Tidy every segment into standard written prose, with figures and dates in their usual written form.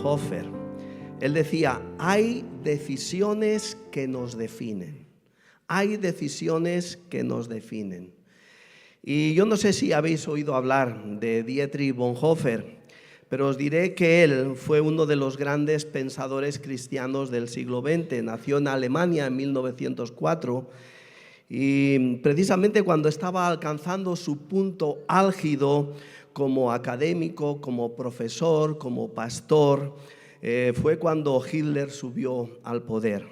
Bonhoeffer. Él decía, hay decisiones que nos definen. Hay decisiones que nos definen. Y yo no sé si habéis oído hablar de Dietrich Bonhoeffer, pero os diré que él fue uno de los grandes pensadores cristianos del siglo XX. Nació en Alemania en 1904 y precisamente cuando estaba alcanzando su punto álgido como académico, como profesor, como pastor, fue cuando Hitler subió al poder.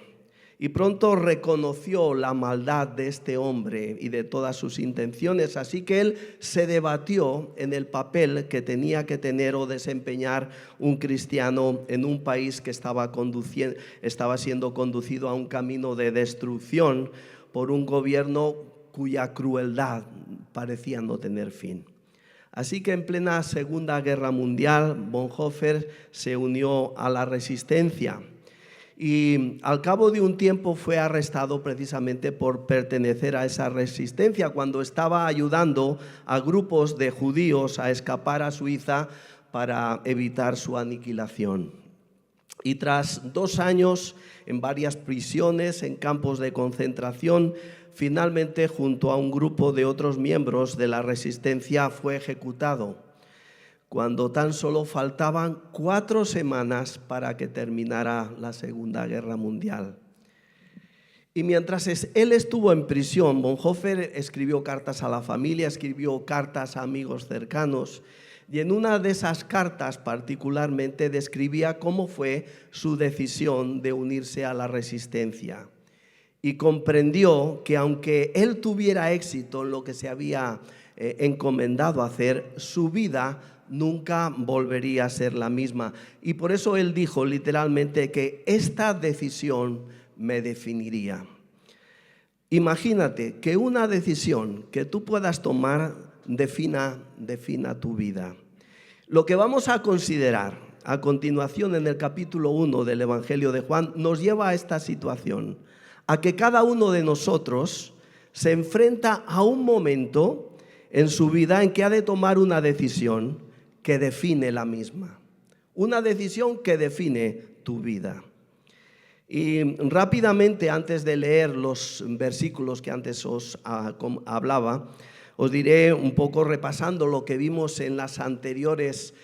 Y pronto reconoció la maldad de este hombre y de todas sus intenciones, así que él se debatió en el papel que tenía que tener o desempeñar un cristiano en un país que estaba siendo conducido a un camino de destrucción por un gobierno cuya crueldad parecía no tener fin. Así que en plena Segunda Guerra Mundial, Bonhoeffer se unió a la resistencia. Y al cabo de un tiempo fue arrestado precisamente por pertenecer a esa resistencia, cuando estaba ayudando a grupos de judíos a escapar a Suiza para evitar su aniquilación. Y tras 2 años en varias prisiones, en campos de concentración, finalmente junto a un grupo de otros miembros de la resistencia fue ejecutado, cuando tan solo faltaban 4 semanas para que terminara la Segunda Guerra Mundial. Y mientras él estuvo en prisión, Bonhoeffer escribió cartas a la familia, escribió cartas a amigos cercanos, y en una de esas cartas particularmente describía cómo fue su decisión de unirse a la resistencia. Y comprendió que aunque él tuviera éxito en lo que se había encomendado a hacer, su vida nunca volvería a ser la misma. Y por eso él dijo literalmente que esta decisión me definiría. Imagínate que una decisión que tú puedas tomar defina tu vida. Lo que vamos a considerar a continuación en el capítulo 1 del Evangelio de Juan nos lleva a esta situación, a que cada uno de nosotros se enfrenta a un momento en su vida en que ha de tomar una decisión que define la misma, una decisión que define tu vida. Y rápidamente, antes de leer los versículos que antes os hablaba, os diré un poco repasando lo que vimos en las anteriores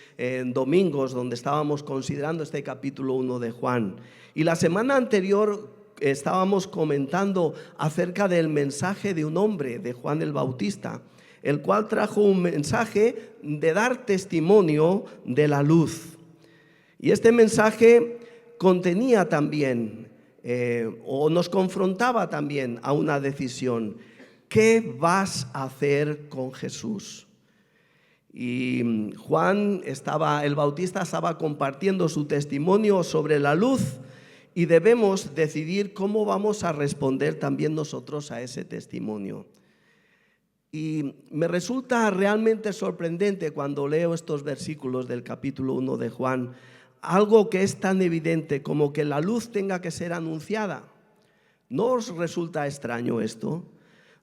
domingos, donde estábamos considerando este capítulo 1 de Juan. Y la semana anterior estábamos comentando acerca del mensaje de un hombre, de Juan el Bautista, el cual trajo un mensaje de dar testimonio de la luz. Y este mensaje contenía también, o nos confrontaba también a una decisión. ¿Qué vas a hacer con Jesús? Y Juan el Bautista estaba compartiendo su testimonio sobre la luz y debemos decidir cómo vamos a responder también nosotros a ese testimonio. Y me resulta realmente sorprendente cuando leo estos versículos del capítulo 1 de Juan, algo que es tan evidente como que la luz tenga que ser anunciada. ¿No os resulta extraño esto?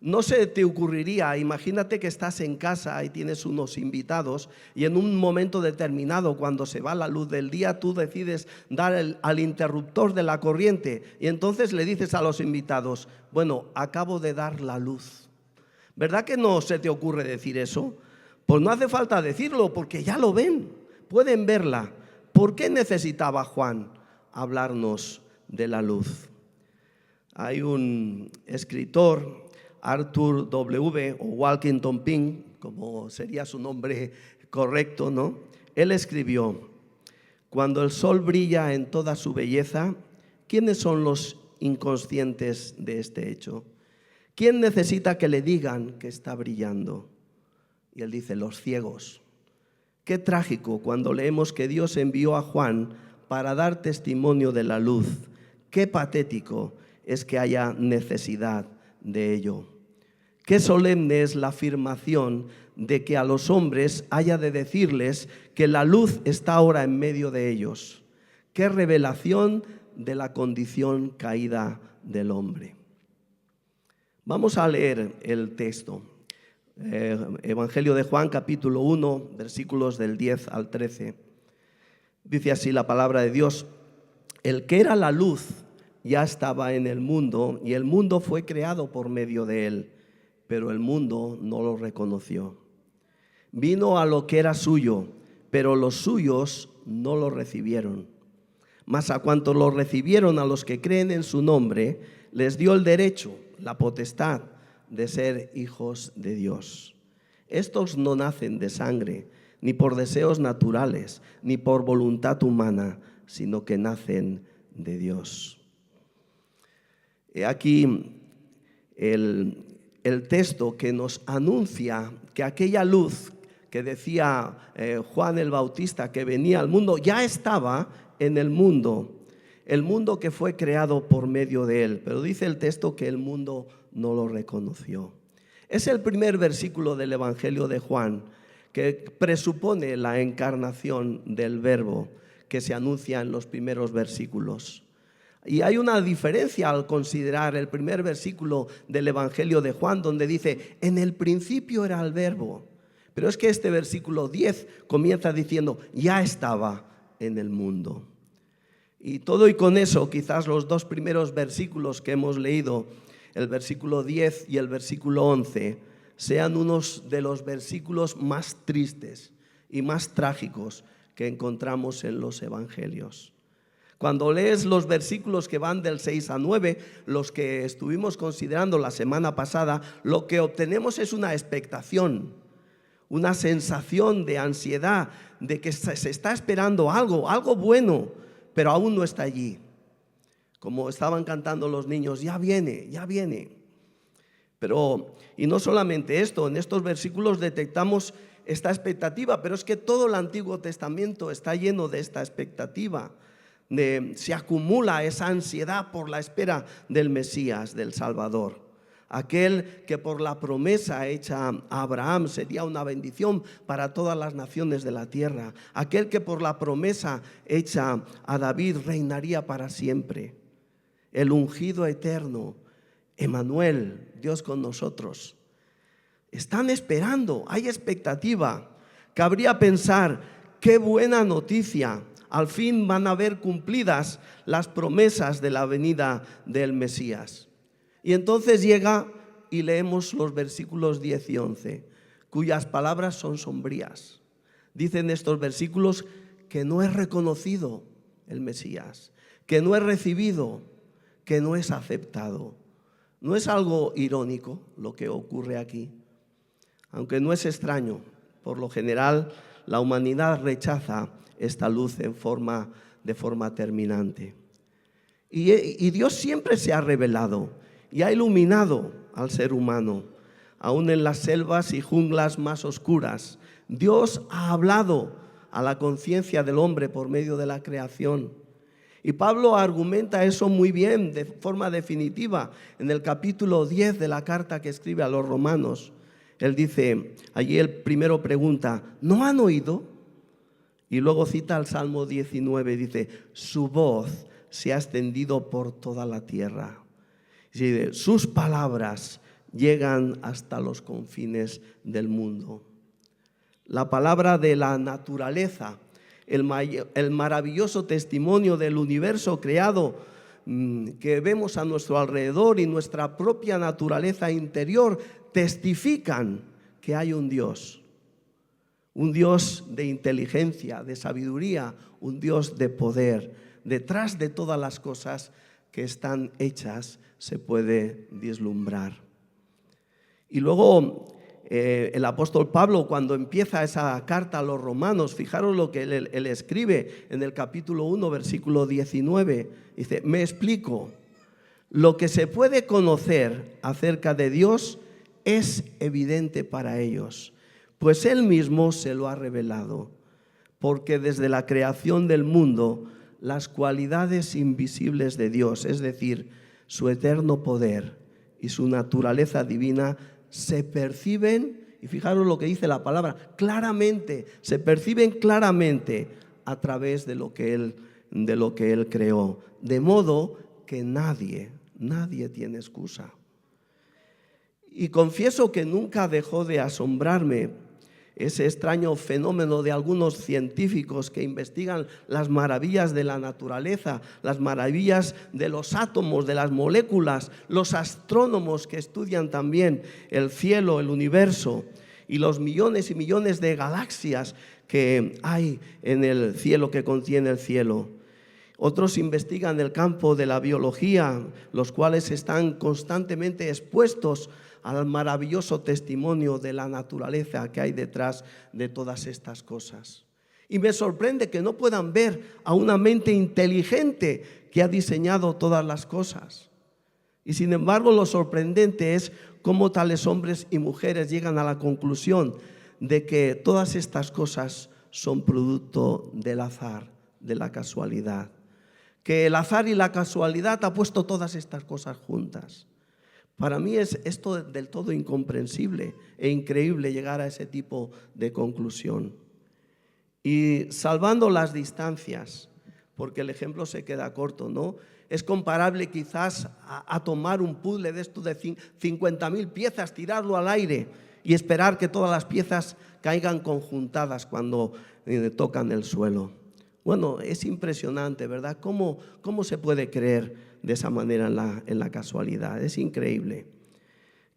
No se te ocurriría, imagínate que estás en casa y tienes unos invitados y en un momento determinado, cuando se va la luz del día, tú decides dar al interruptor de la corriente y entonces le dices a los invitados, bueno, acabo de dar la luz. ¿Verdad que no se te ocurre decir eso? Pues no hace falta decirlo porque ya lo ven, pueden verla. ¿Por qué necesitaba Juan hablarnos de la luz? Hay un escritor, Arthur W. o Walkington Pink, como sería su nombre correcto, ¿no? Él escribió: cuando el sol brilla en toda su belleza, ¿quiénes son los inconscientes de este hecho? ¿Quién necesita que le digan que está brillando? Y él dice, los ciegos. Qué trágico cuando leemos que Dios envió a Juan para dar testimonio de la luz. Qué patético es que haya necesidad de ello. Qué solemne es la afirmación de que a los hombres haya de decirles que la luz está ahora en medio de ellos. Qué revelación de la condición caída del hombre. Vamos a leer el texto. Evangelio de Juan, capítulo 1, versículos del 10 al 13. Dice así la palabra de Dios: el que era la luz ya estaba en el mundo, y el mundo fue creado por medio de él, pero el mundo no lo reconoció. Vino a lo que era suyo, pero los suyos no lo recibieron. Mas a cuantos lo recibieron, a los que creen en su nombre, les dio el derecho, la potestad de ser hijos de Dios. Estos no nacen de sangre, ni por deseos naturales, ni por voluntad humana, sino que nacen de Dios. He aquí el texto que nos anuncia que aquella luz que decía Juan el Bautista que venía al mundo, ya estaba en el mundo que fue creado por medio de él. Pero dice el texto que el mundo no lo reconoció. Es el primer versículo del Evangelio de Juan que presupone la encarnación del Verbo que se anuncia en los primeros versículos. Y hay una diferencia al considerar el primer versículo del Evangelio de Juan, donde dice: en el principio era el Verbo. Pero es que este versículo 10 comienza diciendo: ya estaba en el mundo. Y todo y con eso, quizás los dos primeros versículos que hemos leído, el versículo 10 y el versículo 11, sean unos de los versículos más tristes y más trágicos que encontramos en los evangelios. Cuando lees los versículos que van del 6 a 9, los que estuvimos considerando la semana pasada, lo que obtenemos es una expectación, una sensación de ansiedad, de que se está esperando algo bueno, pero aún no está allí. Como estaban cantando los niños: ya viene, ya viene. Pero, y no solamente esto, en estos versículos detectamos esta expectativa, pero es que todo el Antiguo Testamento está lleno de esta expectativa. Se acumula esa ansiedad por la espera del Mesías, del Salvador. Aquel que por la promesa hecha a Abraham sería una bendición para todas las naciones de la tierra. Aquel que por la promesa hecha a David reinaría para siempre. El ungido eterno, Emmanuel, Dios con nosotros. Están esperando, hay expectativa. Cabría pensar: qué buena noticia, al fin van a ver cumplidas las promesas de la venida del Mesías. Y entonces llega y leemos los versículos 10 y 11, cuyas palabras son sombrías. Dicen estos versículos que no es reconocido el Mesías, que no es recibido, que no es aceptado. ¿No es algo irónico lo que ocurre aquí? Aunque no es extraño, por lo general la humanidad rechaza esta luz de forma terminante. Y Dios siempre se ha revelado y ha iluminado al ser humano, aún en las selvas y junglas más oscuras. Dios ha hablado a la conciencia del hombre por medio de la creación. Y Pablo argumenta eso muy bien, de forma definitiva, en el capítulo 10 de la carta que escribe a los romanos. Él dice, allí él primero pregunta: ¿no han oído? Y luego cita el Salmo 19, dice: su voz se ha extendido por toda la tierra. Y dice: sus palabras llegan hasta los confines del mundo. La palabra de la naturaleza, el maravilloso testimonio del universo creado que vemos a nuestro alrededor, y nuestra propia naturaleza interior testifican que hay un Dios de inteligencia, de sabiduría, un Dios de poder. Detrás de todas las cosas que están hechas se puede vislumbrar. Y luego el apóstol Pablo, cuando empieza esa carta a los romanos, fijaros lo que él escribe en el capítulo 1, versículo 19. Dice: me explico, lo que se puede conocer acerca de Dios es evidente para ellos, pues Él mismo se lo ha revelado, porque desde la creación del mundo las cualidades invisibles de Dios, es decir, su eterno poder y su naturaleza divina, se perciben, y fijaros lo que dice la palabra, claramente, se perciben claramente a través de lo que Él creó, de modo que nadie tiene excusa. Y confieso que nunca dejó de asombrarme ese extraño fenómeno de algunos científicos que investigan las maravillas de la naturaleza, las maravillas de los átomos, de las moléculas, los astrónomos que estudian también el cielo, el universo y los millones y millones de galaxias que hay en el cielo, que contiene el cielo. Otros investigan el campo de la biología, los cuales están constantemente expuestos al maravilloso testimonio de la naturaleza que hay detrás de todas estas cosas. Y me sorprende que no puedan ver a una mente inteligente que ha diseñado todas las cosas. Y sin embargo, lo sorprendente es cómo tales hombres y mujeres llegan a la conclusión de que todas estas cosas son producto del azar, de la casualidad. Que el azar y la casualidad ha puesto todas estas cosas juntas. Para mí es esto del todo incomprensible e increíble llegar a ese tipo de conclusión. Y salvando las distancias, porque el ejemplo se queda corto, ¿no? Es comparable quizás a tomar un puzzle de estos de 50.000 piezas, tirarlo al aire y esperar que todas las piezas caigan conjuntadas cuando tocan el suelo. Bueno, es impresionante, ¿verdad? ¿Cómo se puede creer de esa manera en la casualidad? Es increíble.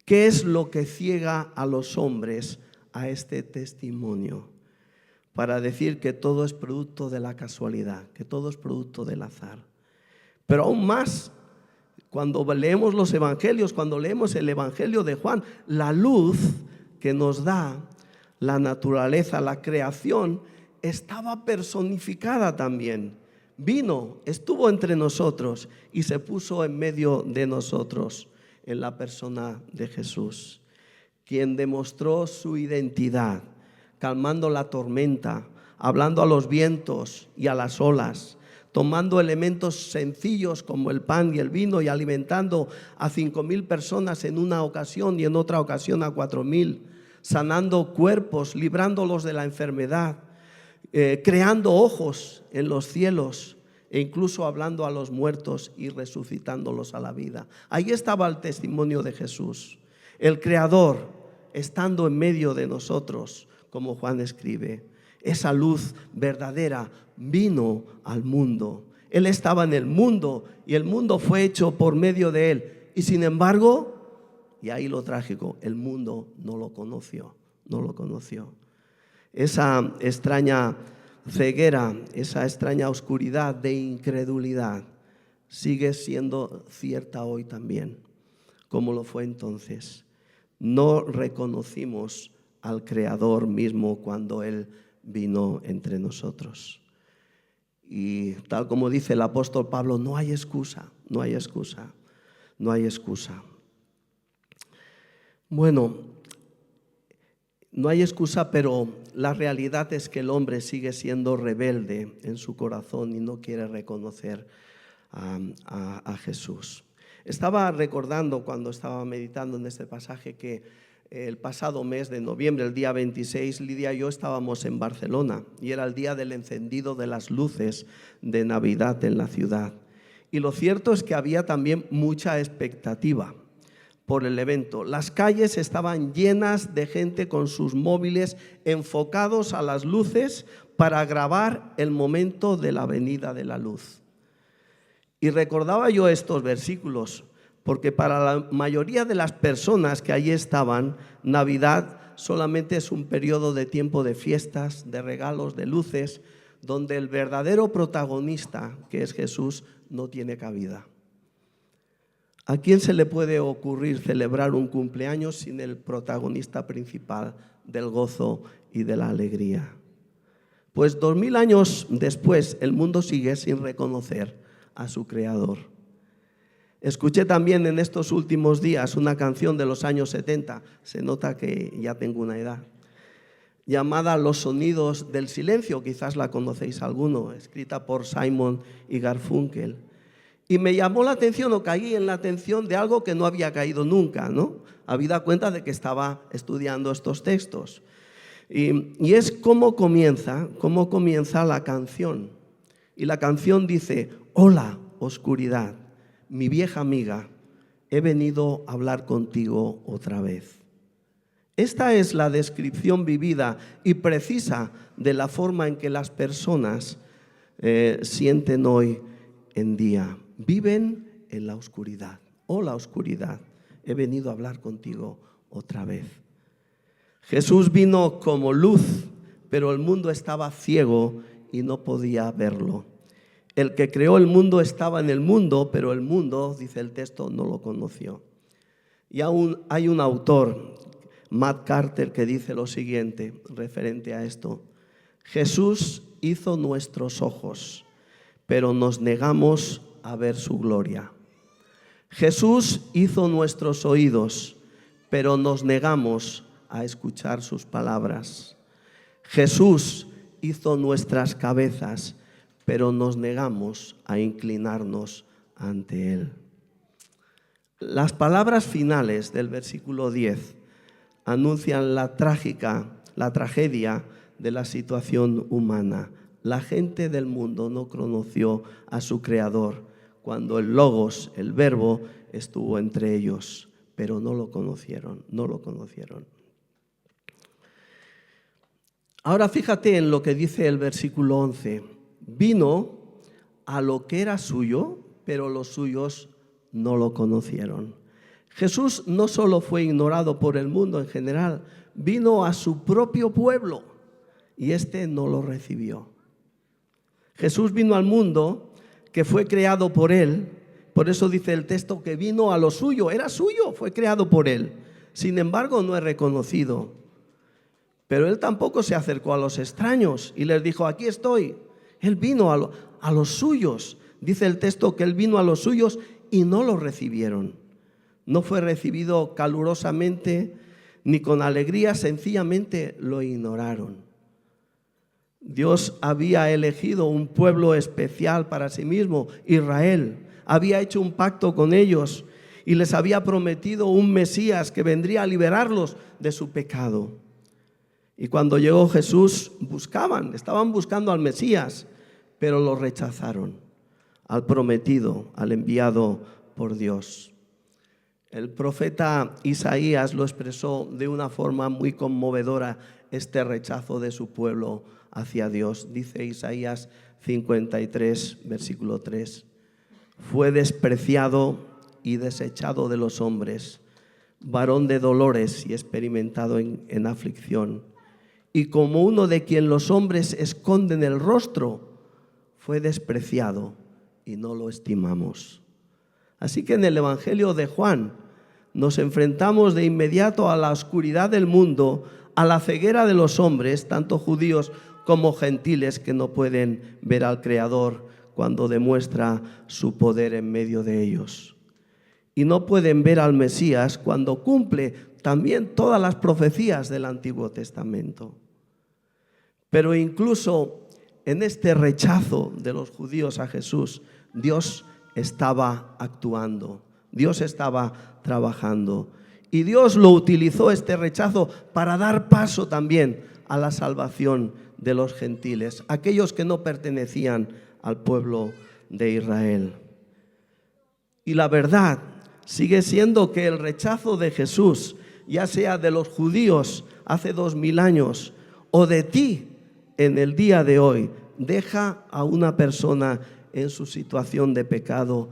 ¿Qué es lo que ciega a los hombres a este testimonio? Para decir que todo es producto de la casualidad, que todo es producto del azar. Pero aún más, cuando leemos los evangelios, cuando leemos el evangelio de Juan, la luz que nos da la naturaleza, la creación, estaba personificada también. Vino, estuvo entre nosotros y se puso en medio de nosotros en la persona de Jesús, quien demostró su identidad, calmando la tormenta, hablando a los vientos y a las olas, tomando elementos sencillos como el pan y el vino y alimentando a 5.000 personas en una ocasión y en otra ocasión a 4.000, sanando cuerpos, librándolos de la enfermedad, creando ojos en los cielos e incluso hablando a los muertos y resucitándolos a la vida. Ahí estaba el testimonio de Jesús, el Creador estando en medio de nosotros, como Juan escribe. Esa luz verdadera vino al mundo. Él estaba en el mundo y el mundo fue hecho por medio de Él. Y sin embargo, y ahí lo trágico, el mundo no lo conoció, no lo conoció. Esa extraña ceguera, esa extraña oscuridad de incredulidad sigue siendo cierta hoy también, como lo fue entonces. No reconocimos al Creador mismo cuando Él vino entre nosotros. Y tal como dice el apóstol Pablo, no hay excusa, no hay excusa, no hay excusa. Bueno, no hay excusa, pero la realidad es que el hombre sigue siendo rebelde en su corazón y no quiere reconocer a Jesús. Estaba recordando cuando estaba meditando en este pasaje que el pasado mes de noviembre, el día 26, Lidia y yo estábamos en Barcelona y era el día del encendido de las luces de Navidad en la ciudad. Y lo cierto es que había también mucha expectativa por el evento. Las calles estaban llenas de gente con sus móviles enfocados a las luces para grabar el momento de la venida de la luz. Y recordaba yo estos versículos porque para la mayoría de las personas que allí estaban, Navidad solamente es un periodo de tiempo de fiestas, de regalos, de luces, donde el verdadero protagonista, que es Jesús, no tiene cabida. ¿A quién se le puede ocurrir celebrar un cumpleaños sin el protagonista principal del gozo y de la alegría? Pues 2000 años después, el mundo sigue sin reconocer a su Creador. Escuché también en estos últimos días una canción de los años 70, se nota que ya tengo una edad, llamada Los sonidos del silencio, quizás la conocéis alguno, escrita por Simon y Garfunkel. Y me llamó la atención, o caí en la atención de algo que no había caído nunca, ¿no? Habida cuenta de que estaba estudiando estos textos. Y es cómo comienza la canción. Y la canción dice: hola, oscuridad, mi vieja amiga, he venido a hablar contigo otra vez. Esta es la descripción vivida y precisa de la forma en que las personas sienten hoy en día. Viven en la oscuridad. Oh, la oscuridad, he venido a hablar contigo otra vez. Jesús vino como luz, pero el mundo estaba ciego y no podía verlo. El que creó el mundo estaba en el mundo, pero el mundo, dice el texto, no lo conoció. Y aún hay un autor, Matt Carter, que dice lo siguiente referente a esto: Jesús hizo nuestros ojos, pero nos negamos a ver su gloria. Jesús hizo nuestros oídos, pero nos negamos a escuchar sus palabras. Jesús hizo nuestras cabezas, pero nos negamos a inclinarnos ante Él. Las palabras finales del versículo 10 anuncian la tragedia de la situación humana. La gente del mundo no conoció a su Creador cuando el Logos, el Verbo, estuvo entre ellos, pero no lo conocieron. Ahora fíjate en lo que dice el versículo 11. Vino a lo que era suyo, pero los suyos no lo conocieron. Jesús no solo fue ignorado por el mundo en general, vino a su propio pueblo y este no lo recibió. Jesús vino al mundo que fue creado por Él, por eso dice el texto que vino a lo suyo, era suyo, fue creado por Él. Sin embargo, no es reconocido. Pero Él tampoco se acercó a los extraños y les dijo, aquí estoy. Él vino a los suyos. Dice el texto que Él vino a los suyos y no lo recibieron. No fue recibido calurosamente ni con alegría, sencillamente lo ignoraron. Dios había elegido un pueblo especial para sí mismo, Israel. Había hecho un pacto con ellos y les había prometido un Mesías que vendría a liberarlos de su pecado. Y cuando llegó Jesús, estaban buscando al Mesías, pero lo rechazaron, al prometido, al enviado por Dios. El profeta Isaías lo expresó de una forma muy conmovedora, este rechazo de su pueblo hacia Dios. Dice Isaías 53, versículo 3. Fue despreciado y desechado de los hombres, varón de dolores y experimentado en aflicción. Y como uno de quien los hombres esconden el rostro, fue despreciado y no lo estimamos. Así que en el Evangelio de Juan nos enfrentamos de inmediato a la oscuridad del mundo, a la ceguera de los hombres, tanto judíos como gentiles, que no pueden ver al Creador cuando demuestra su poder en medio de ellos. Y no pueden ver al Mesías cuando cumple también todas las profecías del Antiguo Testamento. Pero incluso en este rechazo de los judíos a Jesús, Dios estaba actuando, Dios estaba trabajando. Y Dios lo utilizó, este rechazo, para dar paso también a la salvación de los gentiles, aquellos que no pertenecían al pueblo de Israel. Y la verdad sigue siendo que el rechazo de Jesús, ya sea de los judíos hace 2000 años o de ti en el día de hoy, deja a una persona en su situación de pecado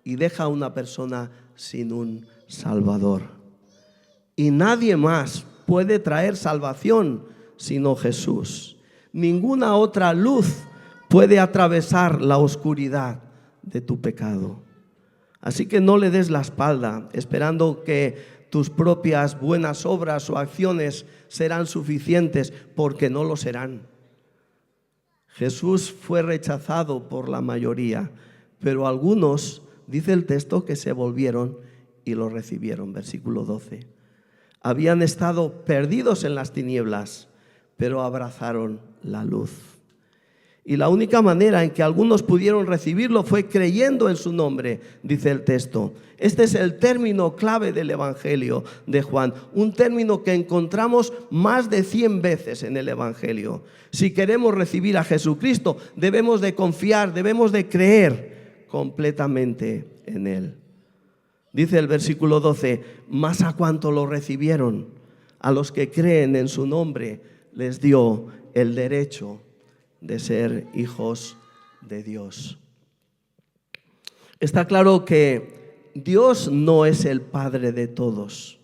y deja a una persona sin un Salvador. Y nadie más puede traer salvación sino Jesús. Ninguna otra luz puede atravesar la oscuridad de tu pecado. Así que no le des la espalda esperando que tus propias buenas obras o acciones serán suficientes, porque no lo serán. Jesús fue rechazado por la mayoría, pero algunos, dice el texto, que se volvieron y lo recibieron. Versículo 12. Habían estado perdidos en las tinieblas, pero abrazaron la luz. Y la única manera en que algunos pudieron recibirlo fue creyendo en su nombre, dice el texto. Este es el término clave del Evangelio de Juan, un término que encontramos más de 100 veces en el Evangelio. Si queremos recibir a Jesucristo, debemos de confiar, debemos de creer completamente en Él. Dice el versículo 12, mas a cuanto lo recibieron, A los que creen en su nombre les dio el derecho de ser hijos de Dios. Está claro que Dios no es el Padre de todos.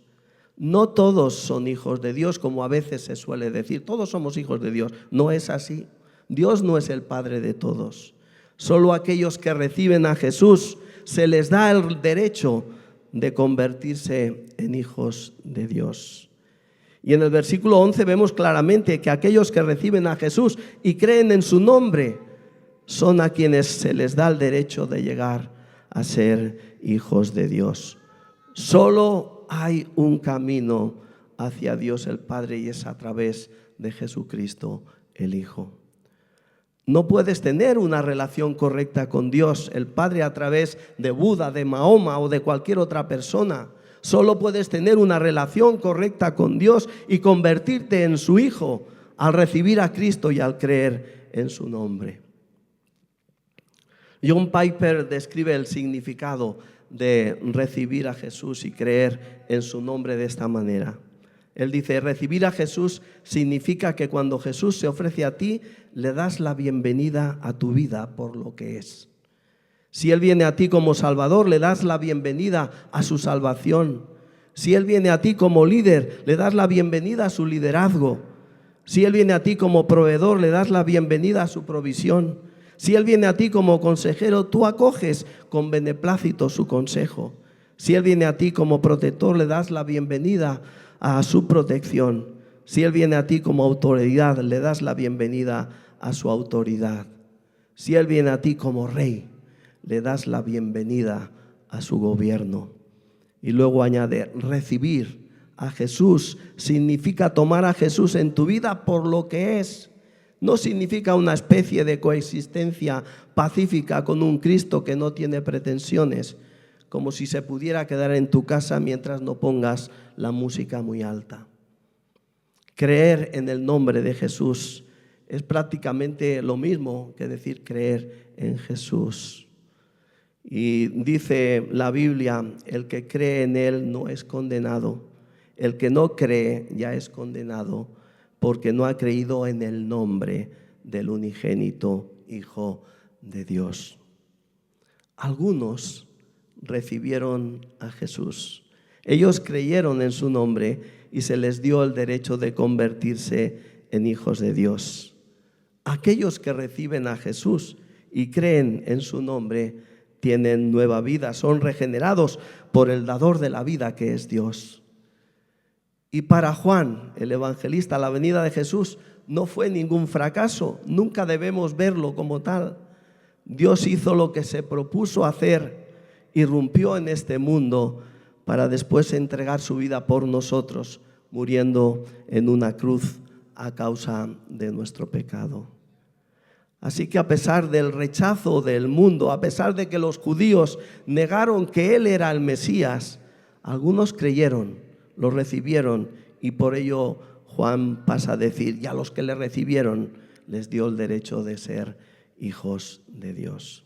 No todos son hijos de Dios, como a veces se suele decir. Todos somos hijos de Dios. No es así. Dios no es el Padre de todos. Solo aquellos que reciben a Jesús se les da el derecho de convertirse en hijos de Dios. Y en el versículo 11 vemos claramente que aquellos que reciben a Jesús y creen en su nombre son a quienes se les da el derecho de llegar a ser hijos de Dios. Solo hay un camino hacia Dios el Padre y es a través de Jesucristo el Hijo. No puedes tener una relación correcta con Dios el Padre a través de Buda, de Mahoma o de cualquier otra persona. Solo puedes tener una relación correcta con Dios y convertirte en su Hijo al recibir a Cristo y al creer en su nombre. John Piper describe el significado de recibir a Jesús y creer en su nombre de esta manera. Él dice: recibir a Jesús significa que cuando Jesús se ofrece a ti, le das la bienvenida a tu vida por lo que es. Si Él viene a ti como Salvador, le das la bienvenida a su salvación. Si Él viene a ti como líder, le das la bienvenida a su liderazgo. Si Él viene a ti como proveedor, le das la bienvenida a su provisión. Si Él viene a ti como consejero, tú acoges con beneplácito su consejo. Si Él viene a ti como protector, le das la bienvenida a su protección. Si Él viene a ti como autoridad, le das la bienvenida a su autoridad. Si Él viene a ti como rey, le das la bienvenida a su gobierno. Y luego añade: recibir a Jesús significa tomar a Jesús en tu vida por lo que es. No significa una especie de coexistencia pacífica con un Cristo que no tiene pretensiones, como si se pudiera quedar en tu casa mientras no pongas la música muy alta. Creer en el nombre de Jesús es prácticamente lo mismo que decir creer en Jesús. Y dice la Biblia: el que cree en Él no es condenado. El que no cree ya es condenado, porque no ha creído en el nombre del unigénito Hijo de Dios. Algunos recibieron a Jesús. Ellos creyeron en su nombre y se les dio el derecho de convertirse en hijos de Dios. Aquellos que reciben a Jesús y creen en su nombre tienen nueva vida, son regenerados por el dador de la vida, que es Dios. Y para Juan, el evangelista, la venida de Jesús no fue ningún fracaso. Nunca debemos verlo como tal. Dios hizo lo que se propuso hacer, irrumpió en este mundo para después entregar su vida por nosotros, muriendo en una cruz a causa de nuestro pecado. Así que a pesar del rechazo del mundo, a pesar de que los judíos negaron que Él era el Mesías, algunos creyeron, lo recibieron, y por ello Juan pasa a decir: y a los que le recibieron les dio el derecho de ser hijos de Dios.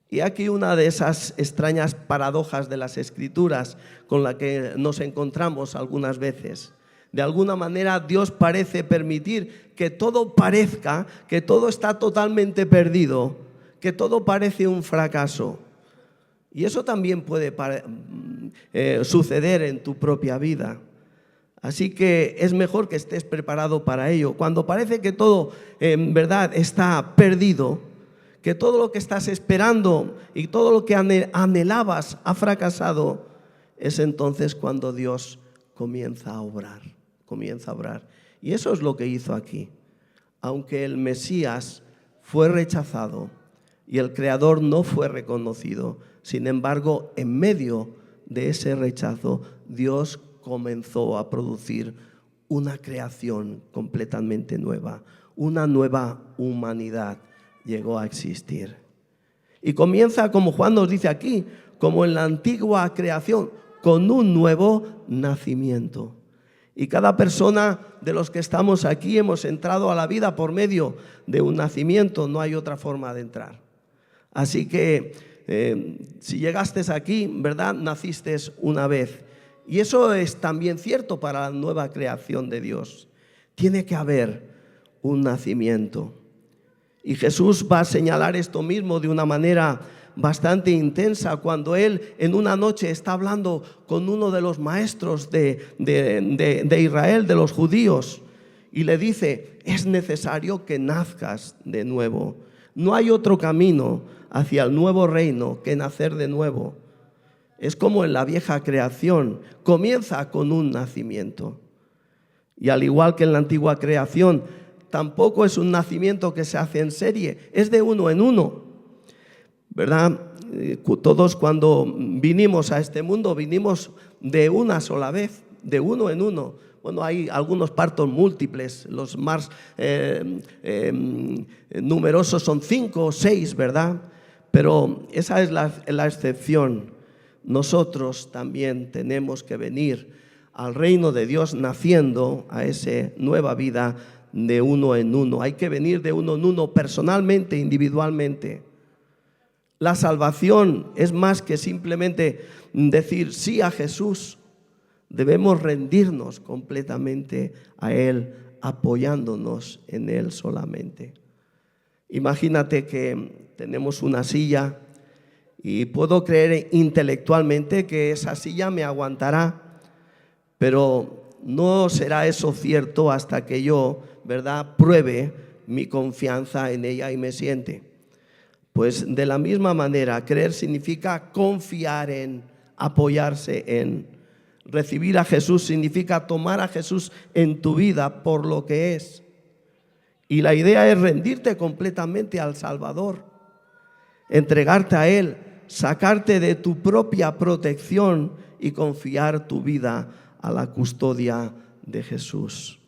Y aquí una de esas extrañas paradojas de las Escrituras con la que nos encontramos algunas veces. De alguna manera Dios parece permitir que todo parezca, que todo está totalmente perdido, que todo parece un fracaso. Y eso también puede suceder en tu propia vida. Así que es mejor que estés preparado para ello. Cuando parece que todo en verdad está perdido, que todo lo que estás esperando y todo lo que anhelabas ha fracasado, es entonces cuando Dios comienza a obrar. Y eso es lo que hizo aquí. Aunque el Mesías fue rechazado y el Creador no fue reconocido, sin embargo, en medio de ese rechazo, Dios comenzó a producir una creación completamente nueva, una nueva humanidad llegó a existir. Y comienza, como Juan nos dice aquí, como en la antigua creación, con un nuevo nacimiento. Y cada persona de los que estamos aquí hemos entrado a la vida por medio de un nacimiento, no hay otra forma de entrar. Así que si llegaste aquí, ¿verdad? Naciste una vez Y eso es también cierto para la nueva creación de Dios. Tiene que haber un nacimiento. Y Jesús va a señalar esto mismo de una manera bastante intensa cuando Él en una noche está hablando con uno de los maestros de Israel, de los judíos, y le dice: es necesario que nazcas de nuevo. No hay otro camino hacia el nuevo reino que nacer de nuevo. Es como en la vieja creación, comienza con un nacimiento. Y al igual que en la antigua creación, tampoco es un nacimiento que se hace en serie, es de uno en uno, ¿verdad? Todos cuando vinimos a este mundo, vinimos de una sola vez, de uno en uno. Bueno, hay algunos partos múltiples, los más numerosos son 5 o 6, ¿verdad? Pero esa es la excepción. Nosotros también tenemos que venir al reino de Dios naciendo a esa nueva vida de uno en uno. Hay que venir de uno en uno personalmente, individualmente. La salvación es más que simplemente decir sí a Jesús. Debemos rendirnos completamente a Él, apoyándonos en Él solamente. Imagínate que tenemos una silla y puedo creer intelectualmente que esa silla me aguantará, pero no será eso cierto hasta que yo, ¿verdad?, pruebe mi confianza en ella y me siente. Pues de la misma manera, creer significa confiar en, apoyarse en. Recibir a Jesús significa tomar a Jesús en tu vida por lo que es. Y la idea es rendirte completamente al Salvador, entregarte a Él, sacarte de tu propia protección y confiar tu vida a la custodia de Jesús.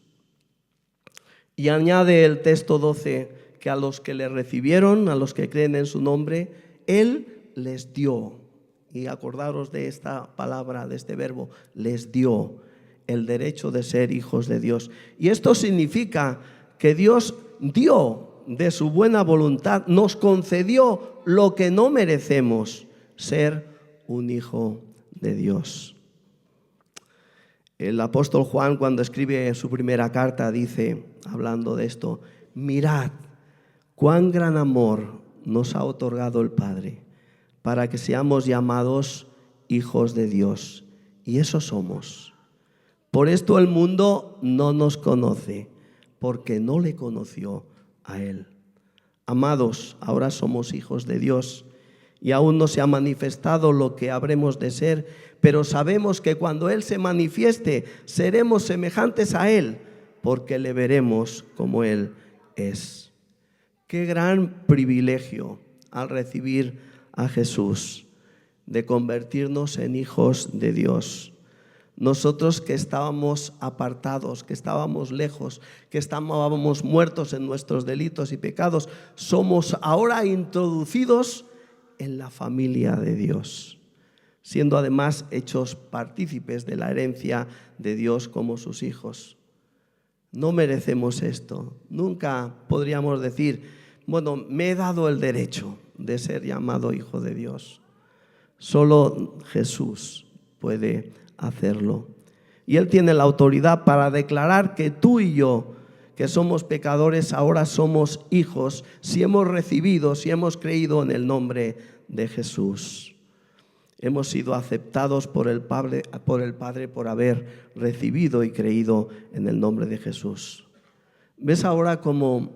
Y añade el texto 12 que a los que le recibieron, a los que creen en su nombre, Él les dio. Y acordaros de esta palabra, de este verbo, les dio el derecho de ser hijos de Dios. Y esto significa que Dios dio de su buena voluntad, nos concedió lo que no merecemos, ser un hijo de Dios. El apóstol Juan, cuando escribe su primera carta, dice, hablando de esto: mirad cuán gran amor nos ha otorgado el Padre, para que seamos llamados hijos de Dios. Y eso somos. Por esto el mundo no nos conoce, porque no le conoció a Él. Amados, ahora somos hijos de Dios y aún no se ha manifestado lo que habremos de ser, pero sabemos que cuando Él se manifieste, seremos semejantes a Él, porque le veremos como Él es. Qué gran privilegio al recibir a Jesús, de convertirnos en hijos de Dios. Nosotros que estábamos apartados, que estábamos lejos, que estábamos muertos en nuestros delitos y pecados, somos ahora introducidos en la familia de Dios, siendo además hechos partícipes de la herencia de Dios como sus hijos. No merecemos esto. Nunca podríamos decir: bueno, me he dado el derecho de ser llamado hijo de Dios. Solo Jesús puede hacerlo. Y Él tiene la autoridad para declarar que tú y yo, que somos pecadores, ahora somos hijos si hemos recibido, si hemos creído en el nombre de Jesús. Hemos sido aceptados por el Padre por haber recibido y creído en el nombre de Jesús. ¿Ves ahora cómo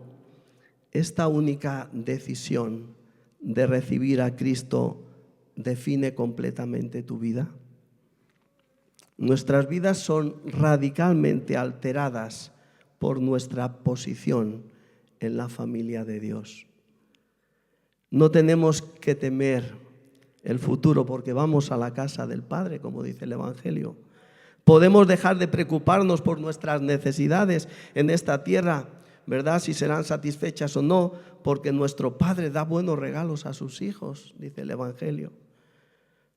esta única decisión de recibir a Cristo define completamente tu vida? Nuestras vidas son radicalmente alteradas por nuestra posición en la familia de Dios. No tenemos que temer el futuro porque vamos a la casa del Padre, como dice el Evangelio. Podemos dejar de preocuparnos por nuestras necesidades en esta tierra, ¿verdad?, si serán satisfechas o no, porque nuestro Padre da buenos regalos a sus hijos, dice el Evangelio.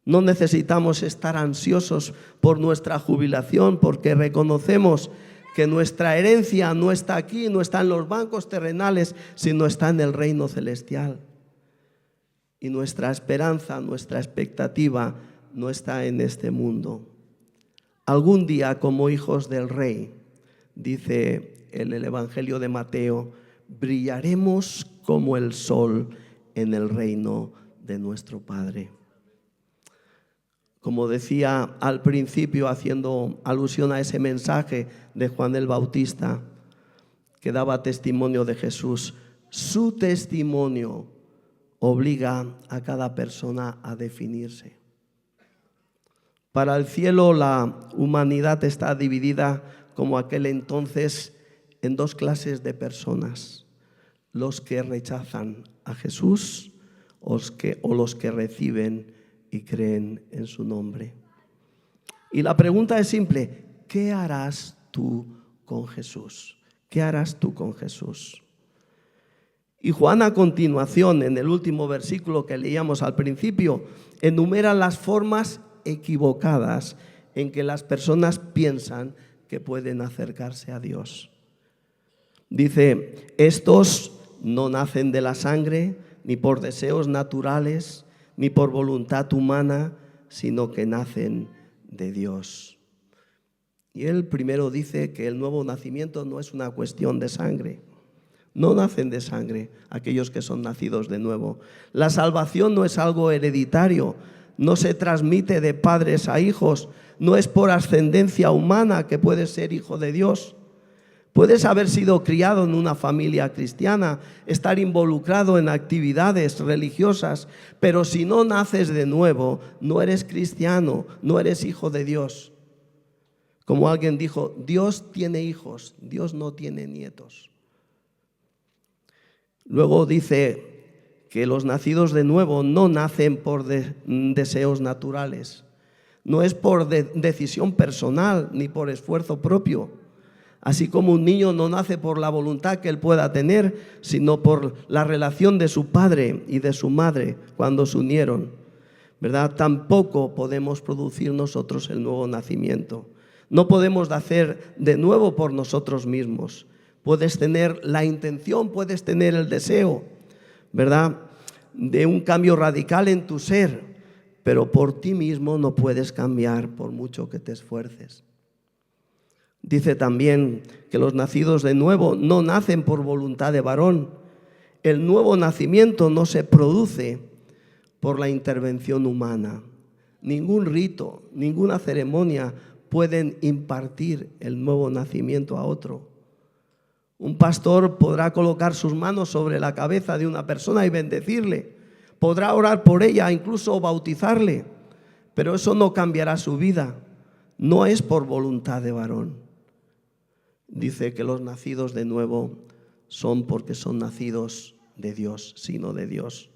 No necesitamos estar ansiosos por nuestra jubilación, porque reconocemos que nuestra herencia no está aquí, no está en los bancos terrenales, sino está en el reino celestial. Y nuestra esperanza, nuestra expectativa no está en este mundo. algún día como hijos del Rey, dice en el Evangelio de Mateo, brillaremos como el sol en el reino de nuestro Padre. Como decía al principio, haciendo alusión a ese mensaje de Juan el Bautista, que daba testimonio de Jesús, su testimonio obliga a cada persona a definirse. Para el cielo la humanidad está dividida como aquel entonces en dos clases de personas: los que rechazan a Jesús o los que reciben y creen en su nombre. Y la pregunta es simple: ¿qué harás tú con Jesús? ¿Qué harás tú con Jesús? Y Juan, a continuación, en el último versículo que leíamos al principio, enumera las formas equivocadas en que las personas piensan que pueden acercarse a Dios. Dice: estos no nacen de la sangre, ni por deseos naturales, ni por voluntad humana, sino que nacen de Dios. Y él primero dice que el nuevo nacimiento no es una cuestión de sangre. No nacen de sangre aquellos que son nacidos de nuevo. La salvación no es algo hereditario, no se transmite de padres a hijos, no es por ascendencia humana que puedes ser hijo de Dios. Puedes haber sido criado en una familia cristiana, estar involucrado en actividades religiosas, pero si no naces de nuevo, no eres cristiano, no eres hijo de Dios. Como alguien dijo, Dios tiene hijos, Dios no tiene nietos. Luego dice que los nacidos de nuevo no nacen por deseos naturales, no es por decisión personal ni por esfuerzo propio. Así como un niño no nace por la voluntad que él pueda tener, sino por la relación de su padre y de su madre cuando se unieron, ¿verdad? Tampoco podemos producir nosotros el nuevo nacimiento. No podemos nacer de nuevo por nosotros mismos. Puedes tener la intención, puedes tener el deseo, ¿verdad?, de un cambio radical en tu ser, pero por ti mismo no puedes cambiar por mucho que te esfuerces. Dice también que los nacidos de nuevo no nacen por voluntad de varón. El nuevo nacimiento no se produce por la intervención humana. Ningún rito, ninguna ceremonia pueden impartir el nuevo nacimiento a otro. Un pastor podrá colocar sus manos sobre la cabeza de una persona y bendecirle. Podrá orar por ella, incluso bautizarle, pero eso no cambiará su vida. No es por voluntad de varón. Dice que los nacidos de nuevo son porque son nacidos de Dios, sino de Dios.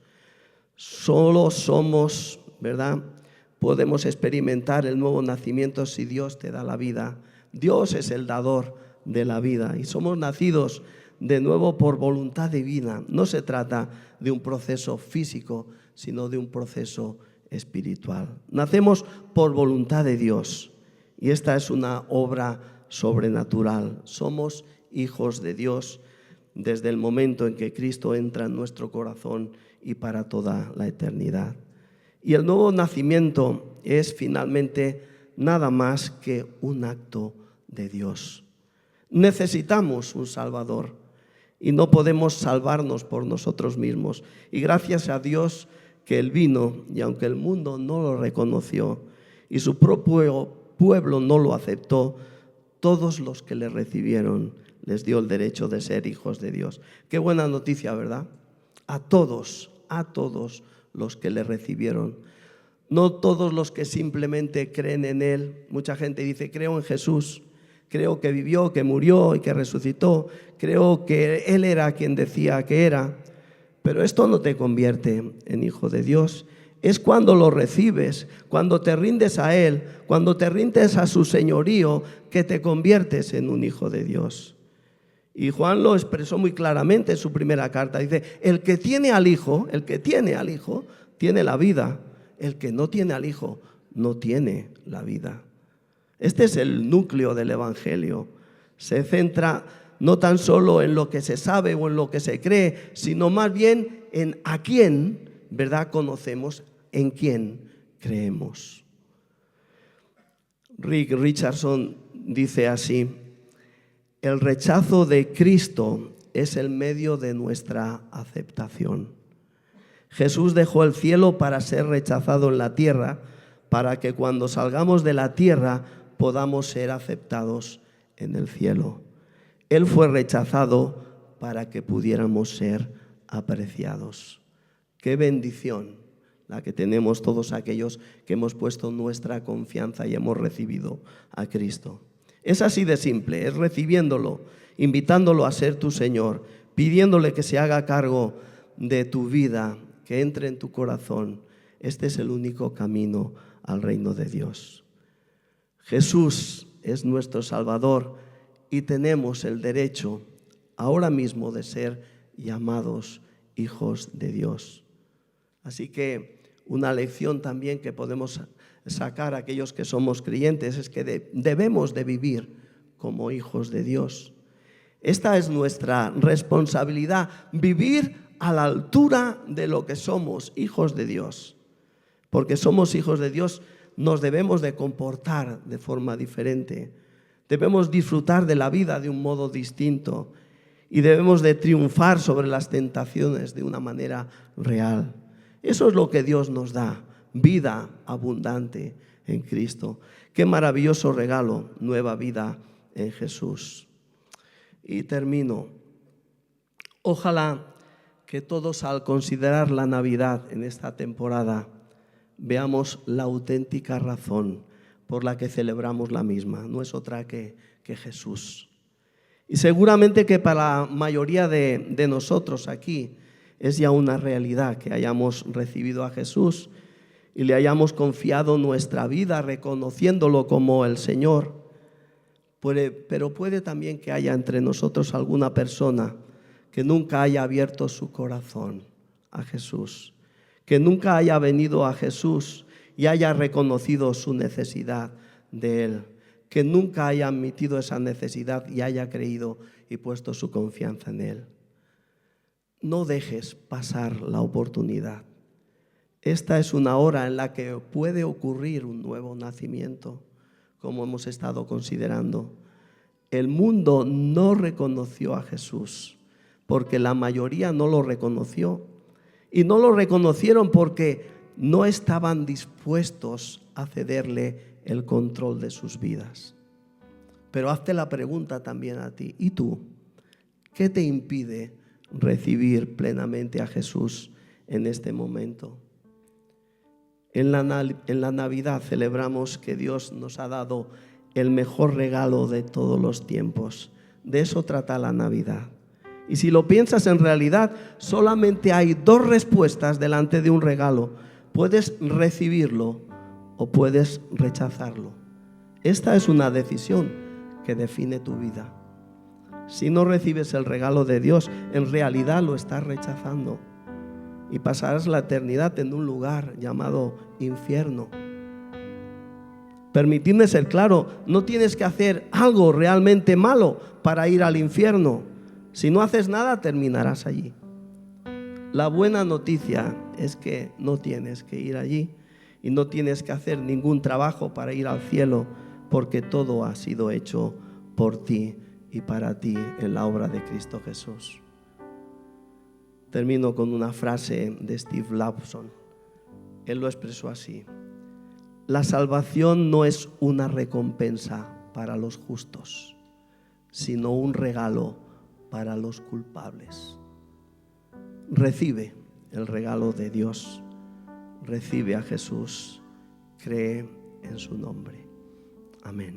Solo somos, ¿verdad?, podemos experimentar el nuevo nacimiento si Dios te da la vida. Dios es el dador de la vida y somos nacidos de nuevo por voluntad divina. No se trata de un proceso físico, sino de un proceso espiritual. Nacemos por voluntad de Dios y esta es una obra sobrenatural. Somos hijos de Dios desde el momento en que Cristo entra en nuestro corazón y para toda la eternidad. Y el nuevo nacimiento es finalmente nada más que un acto de Dios. Necesitamos un Salvador y no podemos salvarnos por nosotros mismos. Y gracias a Dios que Él vino, y aunque el mundo no lo reconoció y su propio pueblo no lo aceptó, todos los que le recibieron les dio el derecho de ser hijos de Dios. Qué buena noticia, ¿verdad? A todos los que le recibieron. No todos los que simplemente creen en Él. Mucha gente dice, creo en Jesús, creo que vivió, que murió y que resucitó, creo que Él era quien decía que era. Pero esto no te convierte en hijo de Dios. Es cuando lo recibes, cuando te rindes a Él, cuando te rindes a su señorío, que te conviertes en un hijo de Dios. Y Juan lo expresó muy claramente en su primera carta. Dice, el que tiene al Hijo, tiene la vida. El que no tiene al Hijo, no tiene la vida. Este es el núcleo del Evangelio. Se centra no tan solo en lo que se sabe o en lo que se cree, sino más bien en a quién, ¿verdad?, conocemos, en quién creemos. Rick Richardson dice así: el rechazo de Cristo es el medio de nuestra aceptación. Jesús dejó el cielo para ser rechazado en la tierra, para que cuando salgamos de la tierra podamos ser aceptados en el cielo. Él fue rechazado para que pudiéramos ser apreciados. Qué bendición la que tenemos todos aquellos que hemos puesto nuestra confianza y hemos recibido a Cristo. Es así de simple, es recibiéndolo, invitándolo a ser tu Señor, pidiéndole que se haga cargo de tu vida, que entre en tu corazón. Este es el único camino al reino de Dios. Jesús es nuestro Salvador y tenemos el derecho ahora mismo de ser llamados hijos de Dios. Así que una lección también que podemos sacar a aquellos que somos creyentes es que debemos de vivir como hijos de Dios. Esta es nuestra responsabilidad, vivir a la altura de lo que somos, hijos de Dios. Porque somos hijos de Dios, nos debemos de comportar de forma diferente. Debemos disfrutar de la vida de un modo distinto y debemos de triunfar sobre las tentaciones de una manera real. Eso es lo que Dios nos da, vida abundante en Cristo. Qué maravilloso regalo, nueva vida en Jesús. Y termino. Ojalá que todos, al considerar la Navidad en esta temporada, veamos la auténtica razón por la que celebramos la misma. No es otra que Jesús. Y seguramente que para la mayoría de nosotros aquí es ya una realidad que hayamos recibido a Jesús y le hayamos confiado nuestra vida reconociéndolo como el Señor. Pero puede también que haya entre nosotros alguna persona que nunca haya abierto su corazón a Jesús, que nunca haya venido a Jesús y haya reconocido su necesidad de Él, que nunca haya admitido esa necesidad y haya creído y puesto su confianza en Él. No dejes pasar la oportunidad. Esta es una hora en la que puede ocurrir un nuevo nacimiento, como hemos estado considerando. El mundo no reconoció a Jesús porque la mayoría no lo reconoció. Y no lo reconocieron porque no estaban dispuestos a cederle el control de sus vidas. Pero hazte la pregunta también a ti. ¿Y tú? ¿Qué te impide recibir plenamente a Jesús en este momento? En la Navidad celebramos que Dios nos ha dado el mejor regalo de todos los tiempos. De eso trata la Navidad. Y si lo piensas, en realidad solamente hay dos respuestas delante de un regalo. Puedes recibirlo o puedes rechazarlo. Esta es una decisión que define tu vida. Si no recibes el regalo de Dios, en realidad lo estás rechazando y pasarás la eternidad en un lugar llamado infierno. Permitidme ser claro, no tienes que hacer algo realmente malo para ir al infierno. Si no haces nada, terminarás allí. La buena noticia es que no tienes que ir allí y no tienes que hacer ningún trabajo para ir al cielo, porque todo ha sido hecho por ti y para ti en la obra de Cristo Jesús. Termino con una frase de Steve Lawson. Él lo expresó así: la salvación no es una recompensa para los justos, sino un regalo para los culpables. Recibe el regalo de Dios, recibe a Jesús, cree en su nombre. Amén.